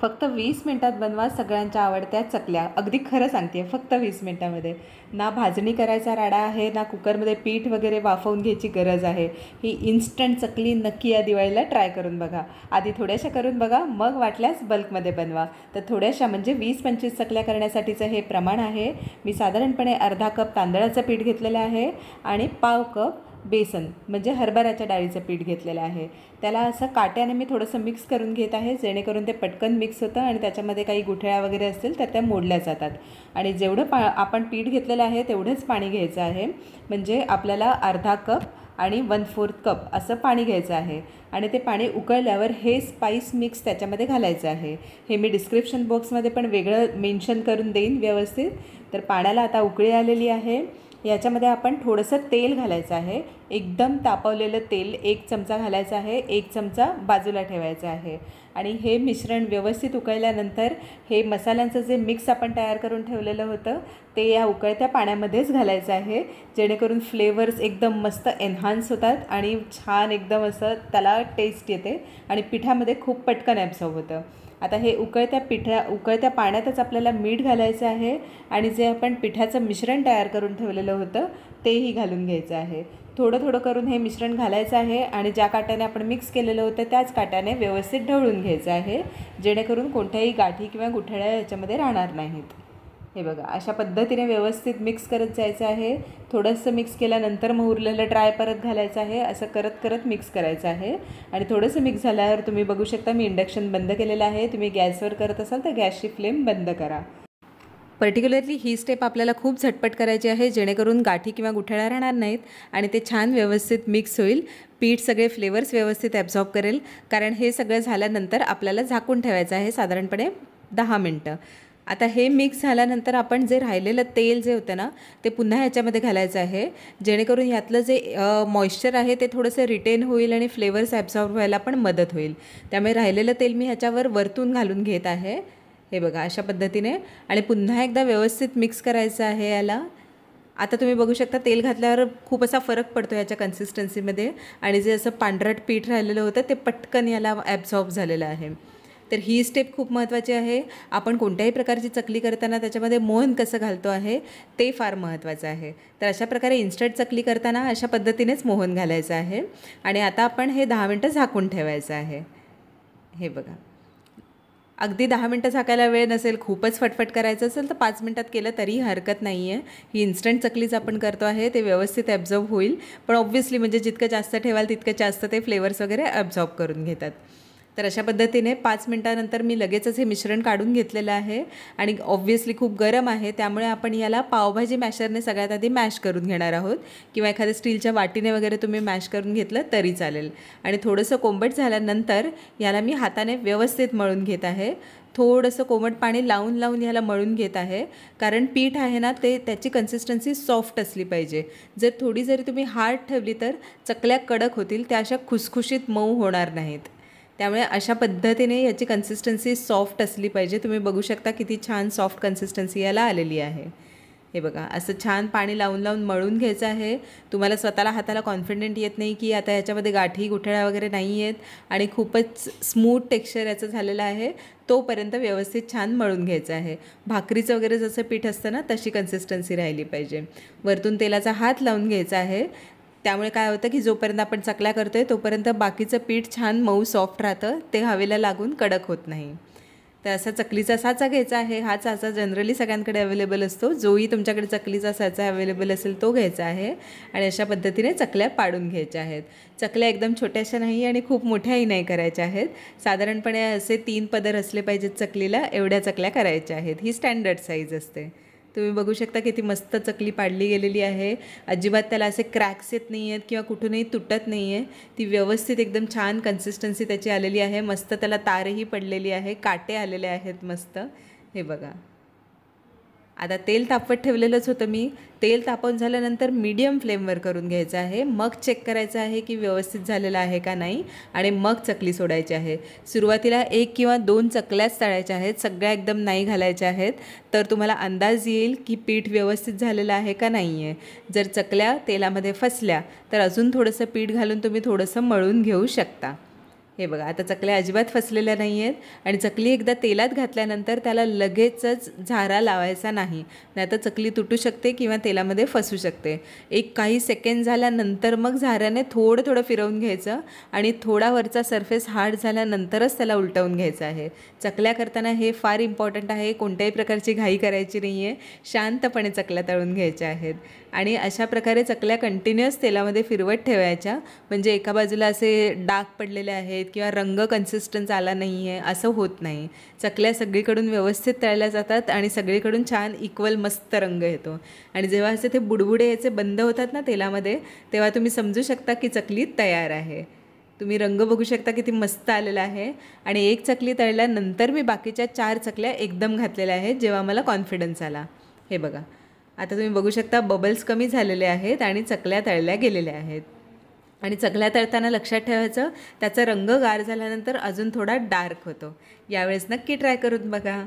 फक्त 20 मिनिटात बनवा सगळ्यांच्या आवडत्या चकल्या. अगदी खरं सांगते, फक्त 20 मिनिटामध्ये. ना भाजणी करायचा राडा आहे, ना कुकरमध्ये पीठ वगैरे वाफवून घ्यायची गरज आहे. ही इन्स्टंट चकली नक्की या दिवाळीला ट्राय करून बघा. आधी थोड्याशा करून बघा, मग वाटल्यास बल्कमध्ये बनवा. तर थोड्याशा म्हणजे 20-25 चकल्या करण्यासाठीचं हे प्रमाण आहे. मी साधारणपणे अर्धा कप तांदळाचं पीठ घेतलेलं आहे आणि पाव कप बेसन म्हणजे हरभऱ्याच्या डाळीचं पीठ घेतलेलं आहे. त्याला असं काट्याने मी थोडंसं मिक्स करून घेत आहे, जेणेकरून ते पटकन मिक्स होतं आणि त्याच्यामध्ये काही गुठळ्या वगैरे असतील तर त्या मोडल्या जातात. आणि जेवढं आपण पीठ घेतलेलं आहे तेवढंच पाणी घ्यायचं आहे. म्हणजे आपल्याला अर्धा कप आणि 1/4 कप असं पाणी घ्यायचं आहे. आणि ते पाणी उकळल्यावर हे स्पाइस मिक्स त्याच्यामध्ये घालायचं आहे. हे मी डिस्क्रिप्शन बॉक्समध्ये पण वेगळं मेन्शन करून देईन व्यवस्थित. तर पाण्याला आता उकळी आलेली आहे. याच्यामध्ये आपण थोडंसं तेल घालायचं आहे. एकदम तापवलेलं तेल 1 चमचा घालायचा आहे. 1 चमचा बाजूला ठेवायचा आहे. आणि हे मिश्रण व्यवस्थित उकळल्यानंतर हे मसाल्यांचं जे मिक्स आपण तयार करून ठेवलेलं होतं ते या उकळत्या पाण्यामध्येच घालायचं आहे, जेणेकरून फ्लेवर्स एकदम मस्त एन्हान्स होतात आणि छान एकदम असं त्याला टेस्ट येते आणि पिठामध्ये खूप पटकन ॲब्सॉर्ब होतं. आता हे उकळत्या पाण्यातच आपल्याला मीठ घालायचं आहे आणि जे आपण पिठाचं मिश्रण तयार करून ठेवलेलं होतं तेही घालून घ्यायचं आहे. थोडं थोडं करून हे मिश्रण घालायचं आहे आणि ज्या काट्याने आपण मिक्स केलेलं होतं त्याच काट्याने व्यवस्थित ढवळून घ्यायचं आहे, जेणेकरून कोणत्याही गाठी किंवा गुठळ्या याच्यामध्ये राहणार नाहीत. हे बघा, अशा पद्धतीने व्यवस्थित मिक्स करत जायचं आहे. थोडंसं मिक्स केल्यानंतर मग उरलेलं ड्राय परत घालायचं आहे. असं करत करत मिक्स करायचं आहे. आणि थोडंसं मिक्स झाल्यावर तुम्ही बघू शकता मी इंडक्शन बंद केलेलं आहे. तुम्ही गॅसवर करत असाल तर गॅसची फ्लेम बंद करा. पर्टिक्युलरली ही स्टेप आपल्याला खूप झटपट करायची आहे, जेणेकरून गाठी किंवा गुठळ्या राहणार नाहीत आणि ते छान व्यवस्थित मिक्स होईल. पीठ सगळे फ्लेवर्स व्यवस्थित ॲब्सॉर्ब करेल. कारण हे सगळं झाल्यानंतर आपल्याला झाकून ठेवायचं आहे साधारणपणे 10 मिनटं. आता हे मिक्स झाल्यानंतर आपण जे राहिलेलं तेल जे होतं ना ते पुन्हा ह्याच्यामध्ये घालायचं आहे, जेणेकरून ह्यातलं जे मॉइश्चर आहे ते थोडंसं रिटेन होईल आणि फ्लेवर्स ॲब्सॉर्ब व्हायला पण मदत होईल. त्यामुळे राहिलेलं तेल मी ह्याच्यावर वरतून घालून घेत आहे. हे बघा, अशा पद्धतीने. आणि पुन्हा एकदा व्यवस्थित मिक्स करायचं आहे याला. आता तुम्ही बघू शकता तेल घातल्यावर खूप असा फरक पडतो ह्याच्या कन्सिस्टन्सीमध्ये आणि जे असं पांढरट पीठ राहिलेलं होतं ते पटकन याला ॲब्सॉर्ब झालेलं आहे. तर ही स्टेप खूप महत्त्वाची आहे. आपण कोणत्याही प्रकारची चकली करताना त्याच्यामध्ये मोहन कसं घालतो आहे ते फार महत्त्वाचं आहे. तर अशा प्रकारे इन्स्टंट चकली करताना अशा पद्धतीनेच मोहन घालायचं आहे. आणि आता आपण हे 10 मिनटं झाकून ठेवायचं आहे. हे बघा, अगदी 10 मिनटं झाकायला वेळ नसेल, खूपच फटफट करायचं असेल तर 5 मिनटात केलं तरी हरकत नाही आहे. ही इन्स्टंट चकलीच आपण करतो आहे, ते व्यवस्थित ॲब्झॉर्ब होईल. पण ऑब्व्हियसली म्हणजे जितकं जास्त ठेवाल तितकं जास्त ते फ्लेवर्स वगैरे ॲब्झॉर्ब करून घेतात. तर अशा पद्धतीने 5 मिनटानंतर मी लगेचच हे मिश्रण काढून घेतलेलं आहे. आणि ऑब्व्हियसली खूप गरम आहे, त्यामुळे आपण याला पावभाजी मॅशरने सगळ्यात आधी मॅश करून घेणार आहोत, किंवा एखाद्या स्टीलच्या वाटीने वगैरे तुम्ही मॅश करून घेतलं तरी चालेल. आणि थोडंसं कोंबट झाल्यानंतर याला मी हाताने व्यवस्थित मळून घेत आहे. थोडंसं कोमट पाणी लावून लावून ह्याला मळून घेत आहे, कारण पीठ आहे ना ते त्याची कन्सिस्टन्सी सॉफ्ट असली पाहिजे. जरी तुम्ही हार्ड ठेवली तर चकल्या कडक होतील, त्या अशा खुसखुशीत मऊ होणार नाहीत. त्यामुळे अशा पद्धतीने याची कन्सिस्टन्सी सॉफ्ट असली पाहिजे. तुम्ही बघू शकता किती छान सॉफ्ट कन्सिस्टन्सी याला आलेली आहे. हे बघा, असं छान पाणी लावून लावून मळून घ्यायचं आहे. तुम्हाला स्वतःला हाताला कॉन्फिडंट येत नाही की आता याच्यामध्ये गाठी गुठळ्या वगैरे नाही आहेत आणि खूपच स्मूथ टेक्स्चर याचं झालेलं आहे, तोपर्यंत व्यवस्थित छान मळून घ्यायचं आहे. भाकरीचं वगैरे जसं पीठ असतं ना तशी कन्सिस्टन्सी राहिली पाहिजे. वरतून तेलाचा हात लावून घ्यायचा आहे. त्यामुळे काय होतं की जोपर्यंत आपण चकल्या करतो आहे तोपर्यंत बाकीचं पीठ छान मऊ सॉफ्ट राहतं, ते हवेला लागून कडक होत नाही. तर असा चकलीचा साचा घ्यायचा आहे. हा साचा जनरली सगळ्यांकडे अवेलेबल असतो. जोही तुमच्याकडे चकलीचा साचा अवेलेबल असेल तो घ्यायचा आहे आणि अशा पद्धतीने चकल्या पाडून घ्यायच्या आहेत. चकल्या एकदम छोट्याशा नाही आणि खूप मोठ्याही नाही करायच्या आहेत. साधारणपणे असे 3 पदर असले पाहिजेत चकलीला, एवढ्या चकल्या करायच्या आहेत. ही स्टँडर्ड साईज असते. तुम्ही बघू शकता किती मस्त चकली पाडली गेलेली आहे. अजिबात त्याला असे क्रॅक्स येत नाही आहेत किंवा कुठूनही तुटत नाही आहे. ती व्यवस्थित एकदम छान कन्सिस्टन्सी त्याची आलेली आहे. मस्त त्याला तारही पडलेली आहे, काटे आलेले आहेत मस्त. हे बघा, आता तेल तापवत ठेवलेलंच होतं मी. तेल तापवून झाल्यानंतर मीडियम फ्लेमवर करून घ्यायचं आहे. मग चेक करायचं आहे की व्यवस्थित झालेलं आहे का नाही आणि मग चकली सोडायची आहे. सुरुवातीला 1 किंवा 2 चकल्याच तळायच्या आहेत, सगळ्या एकदम नाही घालायच्या आहेत. तर तुम्हाला अंदाज येईल की पीठ व्यवस्थित झालेलं आहे का नाही आहे. जर चकल्या तेलामध्ये फसल्या तर अजून थोडंसं पीठ घालून तुम्ही थोडंसं मळून घेऊ शकता. हे बघा, आता चकल्या अजिबात फसलेल्या नाही आहेत आणि चकली एकदा तेलात घातल्यानंतर त्याला लगेचच झारा लावायचा नाही, नाहीतर चकली तुटू शकते किंवा तेलामध्ये फसू शकते. एक काही सेकंड झाल्यानंतर मग झाऱ्याने थोडं थोडं फिरवून घ्यायचं आणि थोडा वरचा सरफेस हार्ड झाल्यानंतरच त्याला उलटवून घ्यायचं आहे. चकल्या करताना हे फार इम्पॉर्टंट आहे. कोणत्याही प्रकारची घाई करायची नाही आहे. शांतपणे चकल्या तळून घ्यायच्या आहेत आणि अशा प्रकारे चकल्या कंटिन्युअस तेलामध्ये फिरवत ठेवायच्या, म्हणजे एका बाजूला असे डाग पडलेले आहेत किंवा रंग कन्सिस्टन्स आला नाही आहे असं होत नाही. चकल्या सगळीकडून व्यवस्थित तळल्या जातात आणि सगळीकडून छान इक्वल मस्त रंग येतो. आणि जेव्हा असे ते बुडबुडे याचे बंद होतात ना तेलामध्ये, तेव्हा तुम्ही समजू शकता की चकली तयार आहे. तुम्ही रंग बघू शकता किती मस्त आलेला आहे. आणि एक चकली तळल्यानंतर मी बाकीच्या 4 चकल्या एकदम घातलेल्या आहेत जेव्हा मला कॉन्फिडन्स आला. हे बघा, आता तुम्ही बघू शकता बबल्स कमी झालेले आहेत आणि चकल्या तळल्या गेलेल्या आहेत. आणि चकल्या तळताना लक्षात ठेवायचं, त्याचा रंग गार झाल्यानंतर अजून थोडा डार्क होतो. यावेळेस नक्की ट्राय करून बघा.